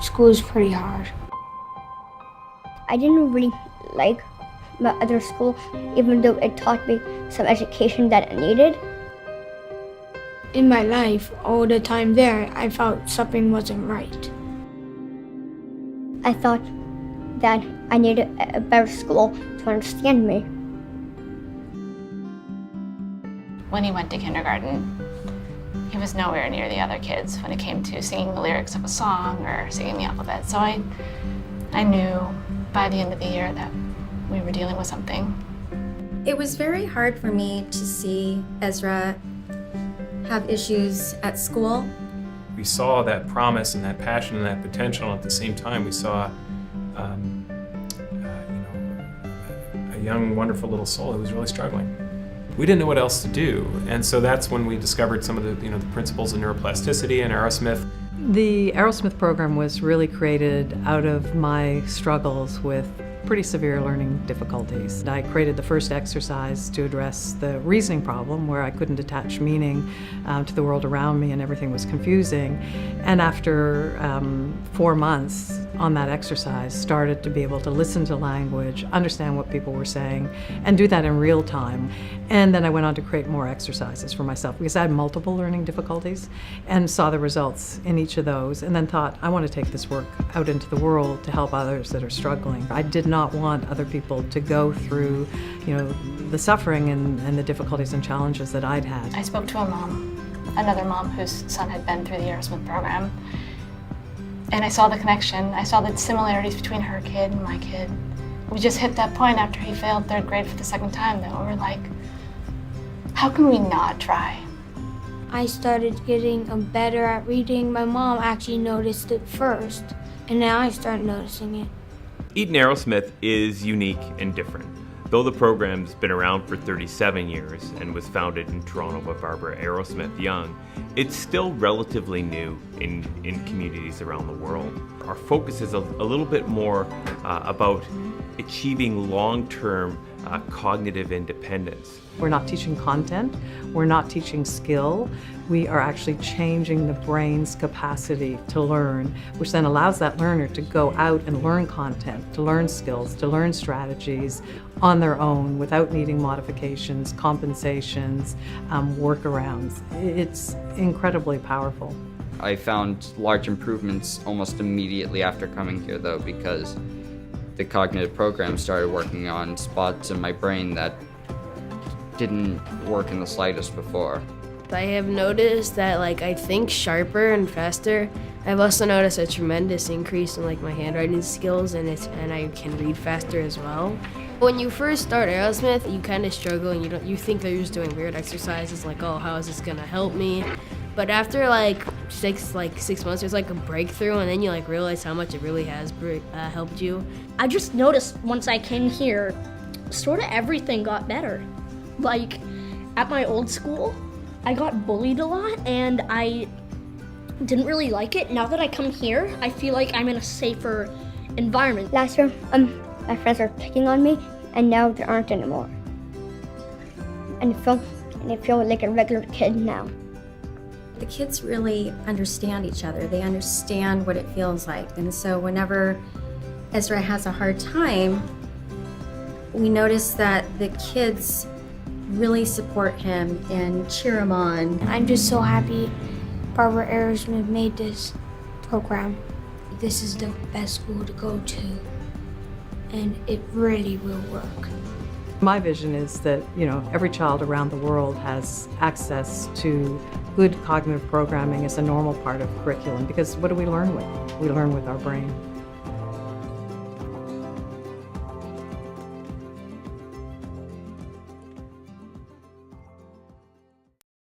School is pretty hard. I didn't really like my other school, even though it taught me some education that I needed. In my life, all the time there, I felt something wasn't right. I thought that I needed a better school to understand me. When he went to kindergarten, he was nowhere near the other kids when it came to singing the lyrics of a song or singing the alphabet. So I knew by the end of the year that we were dealing with something. It was very hard for me to see Ezra have issues at school. We saw that promise and that passion and that potential, and at the same time we saw a young, wonderful little soul who was really struggling. We didn't know what else to do, and so that's when we discovered some of the principles of neuroplasticity and Arrowsmith. The Arrowsmith program was really created out of my struggles with pretty severe learning difficulties. I created the first exercise to address the reasoning problem where I couldn't attach meaning to the world around me and everything was confusing. And after 4 months on that exercise, started to be able to listen to language, understand what people were saying, and do that in real time. And then I went on to create more exercises for myself because I had multiple learning difficulties and saw the results in each of those, and then thought, I want to take this work out into the world to help others that are struggling. I did not want other people to go through, the suffering and the difficulties and challenges that I'd had. I spoke to another mom whose son had been through the Arrowsmith program, and I saw the connection. I saw the similarities between her kid and my kid. We just hit that point after he failed 3rd grade for the 2nd time that we were like, how can we not try? I started getting better at reading. My mom actually noticed it first, and now I start noticing it. Eaton Arrowsmith is unique and different. Though the program's been around for 37 years and was founded in Toronto by Barbara Arrowsmith-Young, it's still relatively new in communities around the world. Our focus is a little bit more about achieving long-term cognitive independence. We're not teaching content, we're not teaching skill, we are actually changing the brain's capacity to learn, which then allows that learner to go out and learn content, to learn skills, to learn strategies on their own without needing modifications, compensations, workarounds. It's incredibly powerful. I found large improvements almost immediately after coming here though, because the cognitive program started working on spots in my brain that didn't work in the slightest before. I have noticed that I think sharper and faster. I've also noticed a tremendous increase in my handwriting skills and I can read faster as well. When you first start Arrowsmith, you kind of struggle and you think that you're just doing weird exercises oh, how is this gonna help me? But after 6 months, there's a breakthrough, and then you realize how much it really has helped you. I just noticed once I came here, sort of everything got better. At my old school, I got bullied a lot, and I didn't really like it. Now that I come here, I feel like I'm in a safer environment. Last year, my friends were picking on me, and now there aren't anymore. And I feel like a regular kid now. The kids really understand each other. They understand what it feels like. And so whenever Ezra has a hard time, we notice that the kids really support him and cheer him on. I'm just so happy Barbara Arrowsmith made this program. This is the best school to go to, and it really will work. My vision is that, every child around the world has access to good cognitive programming as a normal part of curriculum, because what do we learn with? We learn with our brain.